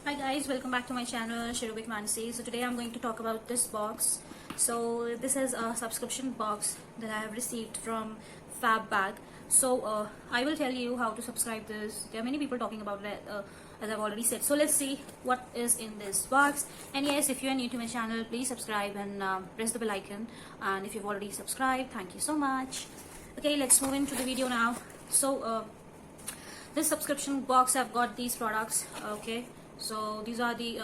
Hi guys, welcome back to my channel Shirubik Mansi. So today I'm going to talk about this box. So this is a subscription box that I have received from FabBag. So I will tell you how to subscribe this. There are many people talking about it as I've already said. So let's see what is in this box. And yes, if you are new to my channel, please subscribe and press the bell icon. And if you've already subscribed, thank you so much. Okay, let's move into the video now. So this subscription box, I've got these products. Okay, so these are the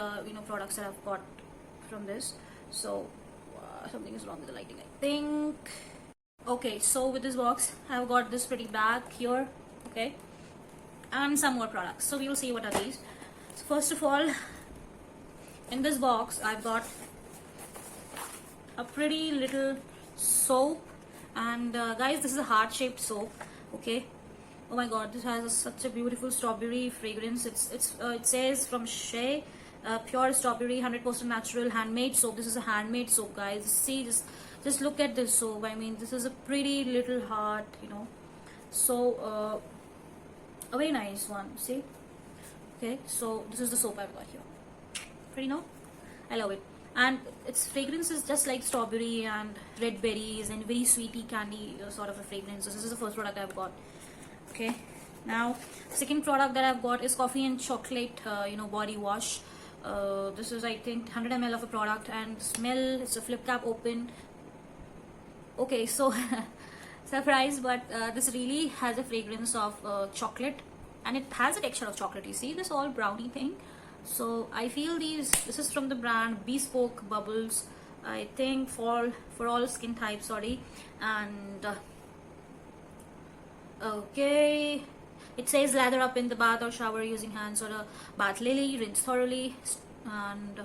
products that I've got from this. So something is wrong with the lighting, I think. Okay, so with this box I've got this pretty bag here. Okay, and some more products, so we will see what are these. So first of all, in this box I've got a pretty little soap. And guys, this is a heart-shaped soap. Okay, oh my god, this has such a beautiful strawberry fragrance. It says from Shea, pure strawberry, 100% natural, handmade soap. This is a handmade soap, guys. See, just look at this soap. I mean, this is a pretty little heart, so a very nice one. See, okay, so this is the soap I've got here. Pretty, no? I love it. And its fragrance is just like strawberry and red berries and very sweety candy sort of a fragrance. So this is the first product I've got. Okay, now second product that I've got is coffee and chocolate body wash. This is, I think, 100 ml of a product, and smell, it's a flip cap open. Okay, so surprise, but this really has a fragrance of chocolate, and it has a texture of chocolate. You see this all brownie thing? So I feel this is from the brand Bespoke Bubbles, I think, for all skin types, sorry. And okay, it says lather up in the bath or shower using hands or a bath lily, rinse thoroughly. And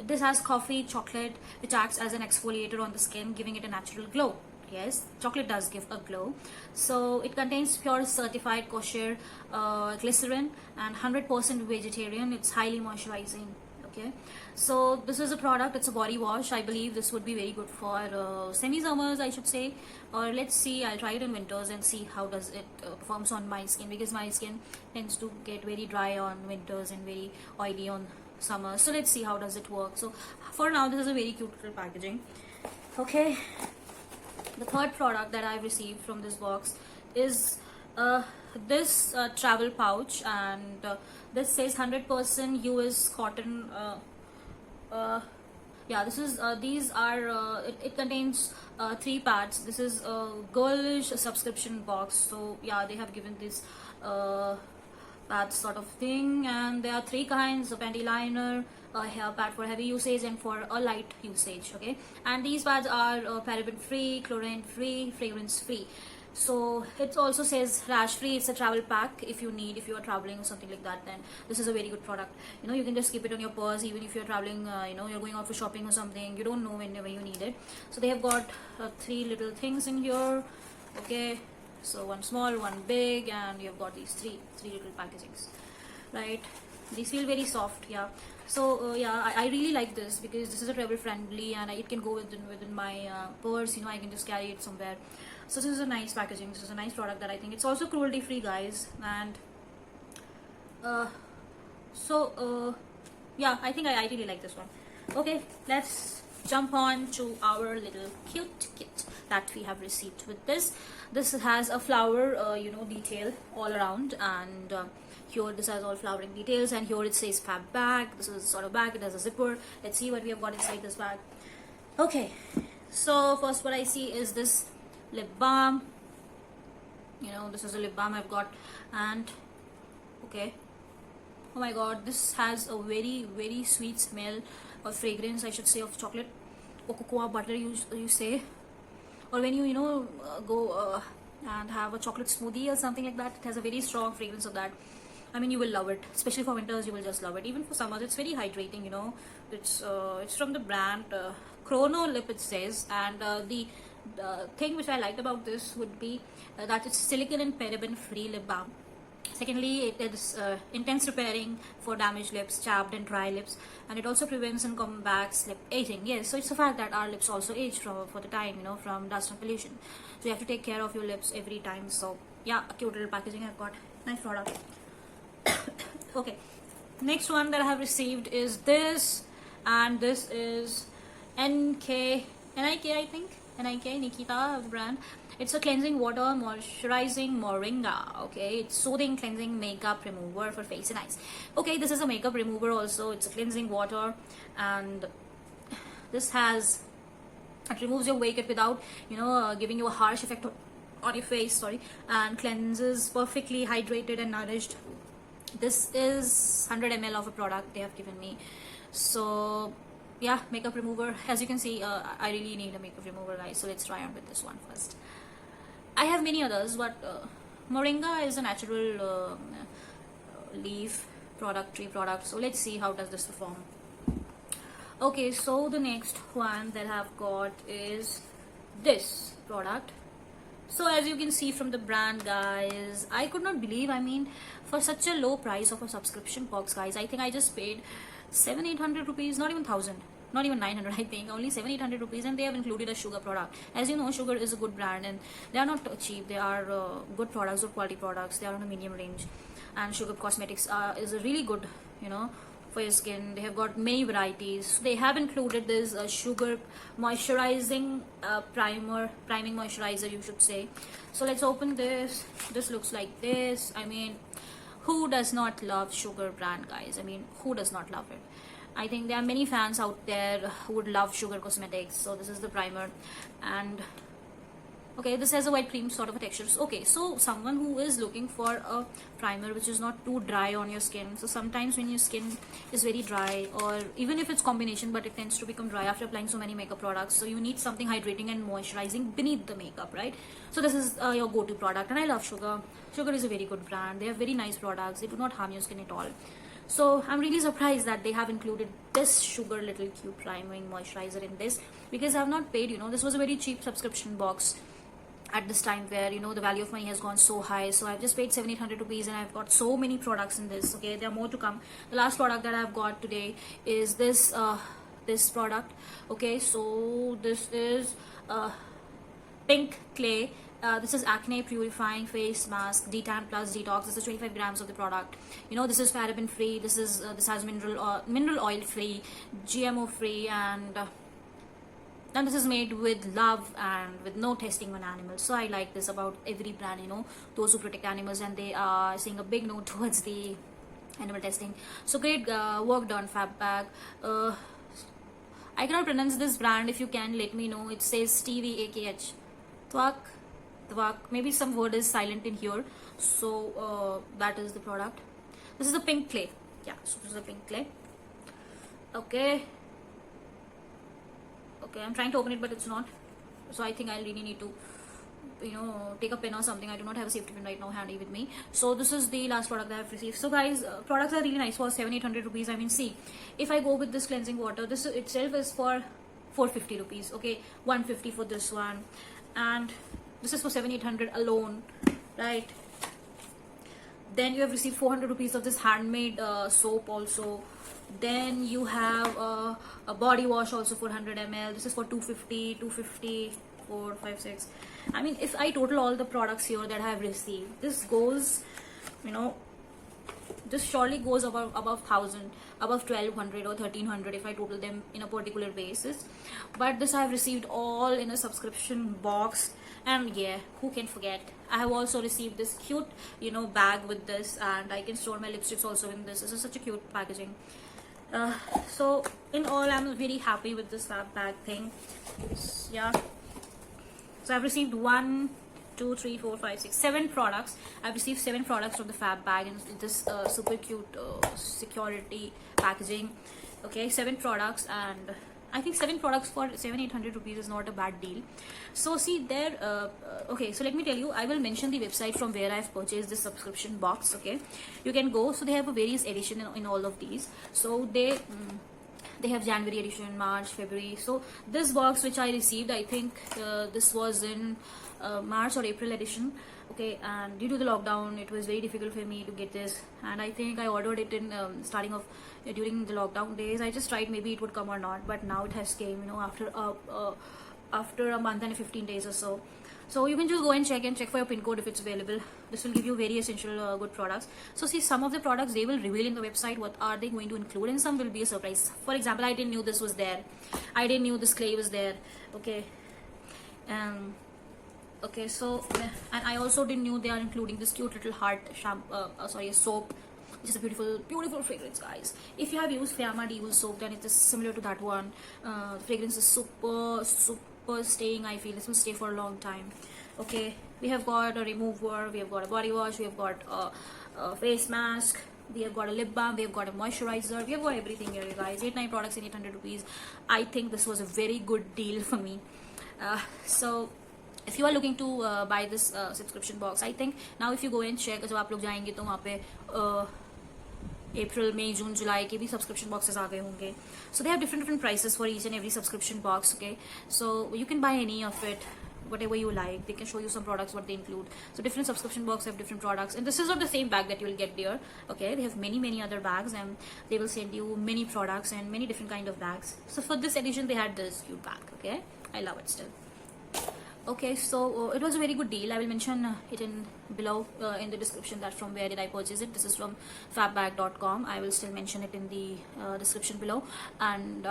this has coffee, chocolate, which acts as an exfoliator on the skin, giving it a natural glow. Yes, chocolate does give a glow. So it contains pure certified kosher glycerin and 100% vegetarian. It's highly moisturizing. Okay, so this is a product, it's a body wash. I believe this would be very good for semi-summers, I should say, or let's see, I'll try it in winters and see how does it performs on my skin, because my skin tends to get very dry on winters and very oily on summer. So let's see how does it work. So for now, this is a very cute little packaging. Okay, the third product that I've received from this box is this travel pouch, and this says 100% US cotton. Yeah, this is these are it contains 3 parts. This is a girlish subscription box, so yeah, they have given this pad sort of thing, and there are 3 kinds: a panty liner, a hair pad for heavy usage, and for a light usage. Okay, and these pads are paraben free, chlorine free, fragrance free. So it also says rash free. It's a travel pack. If you are traveling or something like that, then this is a very good product. You can just keep it on your purse, even if you're traveling, you're going out for shopping or something, you don't know whenever you need it. So they have got 3 little things in here. Okay, so one small, one big, and you've got these three little packagings, right? These feel very soft. Yeah, so yeah, I really like this because this is a travel friendly, and it can go within my purse. I can just carry it somewhere. So this is a nice packaging. This is a nice product that I think it's also cruelty free, guys. And yeah, I think I really like this one. Okay, let's jump on to our little cute kit that we have received with this. This has a flower detail all around, and here this has all flowering details, and here it says Fab bag. This is sort of bag, it has a zipper. Let's see what we have got inside this bag. Okay, so first what I see is this lip balm. This is a lip balm I've got, and okay, oh my god, this has a very, very sweet smell or fragrance, I should say, of chocolate or cocoa butter, you say, or when you go and have a chocolate smoothie or something like that. It has a very strong fragrance of that. I mean, you will love it, especially for winters. You will just love it. Even for summers, it's very hydrating. It's from the brand Chrono Lip, it says, and the thing which I liked about this would be that it's silicone and paraben free lip balm. Secondly, it is intense repairing for damaged lips, chapped and dry lips, and it also prevents and combats lip aging. Yes, so it's a fact that our lips also age for the time, from dust and pollution. So you have to take care of your lips every time. So yeah, a cute little packaging I've got. Nice product. Okay, next one that I have received is this, and this is NIK, I think. NIK, Nikita brand. It's a cleansing water moisturizing moringa. Okay, it's soothing cleansing makeup remover for face and eyes. Okay, this is a makeup remover also. It's a cleansing water, and this has, it removes your makeup without giving you a harsh effect on your face, sorry, and cleanses perfectly hydrated and nourished. This is 100 ml of a product they have given me. So yeah, makeup remover. As you can see, I really need a makeup remover, guys, so let's try on with this one first. I have many others, but moringa is a natural leaf product, tree product, so let's see how does this perform. Okay, so the next one that I've got is this product. So as you can see from the brand, guys, I could not believe, I mean, for such a low price of a subscription box, guys, I think I just paid 700-800 rupees, not even 1000, not even 900, I think, only 700-800 rupees, and they have included a Sugar product. As you know, Sugar is a good brand, and they are not cheap. They are good products, good quality products. They are on a medium range, and Sugar Cosmetics is a really good, for your skin. They have got many varieties. They have included this Sugar moisturizing priming moisturizer, you should say. So let's open this. This looks like this. I mean, who does not love Sugar brand, guys? I mean, who does not love it? I think there are many fans out there who would love Sugar Cosmetics. So this is the primer, and okay, this has a white cream sort of a texture. Okay, so someone who is looking for a primer which is not too dry on your skin. So sometimes when your skin is very dry, or even if it's combination, but it tends to become dry after applying so many makeup products, so you need something hydrating and moisturizing beneath the makeup, right? So this is your go-to product, and I love Sugar. Sugar is a very good brand. They have very nice products. They do not harm your skin at all. So I'm really surprised that they have included this Sugar little cute priming moisturizer in this, because I have not paid, this was a very cheap subscription box at this time, where the value of money has gone so high. So I've just paid 700-800 rupees, and I've got so many products in this. Okay, there are more to come. The last product that I've got today is this this product. Okay, so this is Pink Clay. This is acne purifying face mask, detan plus detox. This is 25 grams of the product. This is paraben free. This has mineral oil free, GMO free, and this is made with love and with no testing on animals. So I like this about every brand, those who protect animals, and they are saying a big no towards the animal testing. So great work done, Fabbag. I cannot pronounce this brand. If you can, let me know. It says TVAKH. Twak. Maybe some word is silent in here. So that is the product. This is the Pink Clay. Yeah, so this is the Pink Clay. Okay, I'm trying to open it, but it's not. So I think I really need to take a pen or something. I do not have a safety pin right now handy with me. So this is the last product that I've received. So guys, products are really nice for 700-800 rupees. I mean, see, if I go with this cleansing water, this itself is for 450 rupees. Okay, 150 for this one, and this is for 700-800 alone, right? Then you have received 400 rupees of this handmade soap also. Then you have a body wash also for 100 ml. This is for 250, 4, 5, 6. I mean, if I total all the products here that I have received, this goes, this surely goes above 1000, above 1200 or 1300 if I total them in a particular basis. But this I have received all in a subscription box, and yeah, who can forget? I have also received this cute bag with this, and I can store my lipsticks also in this. This is such a cute packaging. So in all, I'm very happy with this Fabbag thing. Yeah, so I've received 1, 2, 3, 4, 5, 6, 7 products. I've received 7 products from the Fabbag in this super cute security packaging. Okay, 7 products, and I think 7 products for 700-800 rupees is not a bad deal. So see there, okay, so let me tell you, I will mention the website from where I've purchased this subscription box. Okay, you can go. So they have a various edition in all of these. So they have January edition, March, February. So this box which I received, I think this was in March or April edition. Okay, and due to the lockdown, it was very difficult for me to get this, and I think I ordered it in starting of during the lockdown days. I just tried maybe it would come or not, but now it has came after a month and 15 days or so. So you can just go and check for your pin code if it's available. This will give you very essential good products. So see, some of the products they will reveal in the website what are they going to include, and some will be a surprise. For example, I didn't knew this was there. I didn't knew this clay was there. Okay. Okay, so and I also didn't knew they are including this cute little heart shampoo, soap, which is a beautiful fragrance, guys. If you have used Fiamma Devil soap, then it is similar to that one. The fragrance is super staying. I feel this will stay for a long time. Okay, we have got a remover, we have got a body wash, we have got a face mask, we have got a lip balm, we have got a moisturizer, we have got everything here, you guys. 8-9 products in 800 rupees. I think this was a very good deal for me. So if you are looking to buy this subscription box, I think now if you go and check, जब आप लोग जाएंगे तो वहाँ पे April, May, June, July के भी subscription boxes आ गए होंगे. So they have different prices for each and every subscription box. Okay, so you can buy any of it, whatever you like. They can show you some products what they include. So different subscription box have different products, and this is not the same bag that you will get there. Okay, they have many other bags, and they will send you many products and many different kind of bags. So for this edition they had this cute bag. Okay, I love it still. Okay, so it was a very good deal. I will mention it in below in the description that from where did I purchase it. This is from fabbag.com. I will still mention it in the description below. And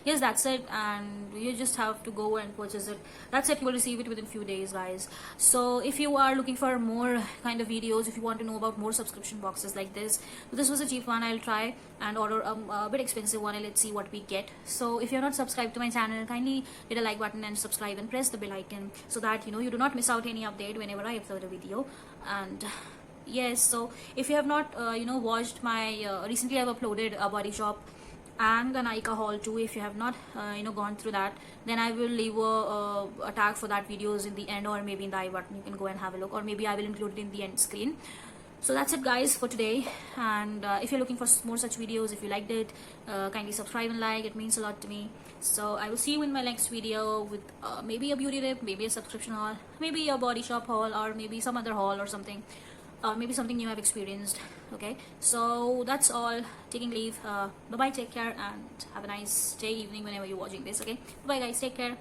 yes, that's it, and you just have to go and purchase it. That's it. You will receive it within few days, guys. So if you are looking for more kind of videos, if you want to know about more subscription boxes like this was a cheap one. I'll try and order a bit expensive one, and let's see what we get. So if you're not subscribed to my channel, kindly hit a like button and subscribe and press the bell icon so that you do not miss out any update whenever I upload a video. And yes, so if you have not watched my recently I've uploaded a Body Shop and the Nykaa haul too. If you have not gone through that, then I will leave a tag for that videos in the end, or maybe in the I button. You can go and have a look, or maybe I will include it in the end screen. So that's it, guys, for today. And if you're looking for more such videos, if you liked it, kindly subscribe and like. It means a lot to me. So I will see you in my next video with maybe a beauty tip, maybe a subscription haul, maybe a Body Shop haul, or maybe some other haul or something. Maybe something new I've experienced. Okay, so that's all. Taking leave. Bye bye, take care, and have a nice day, evening, whenever you're watching this. Okay, bye guys, take care.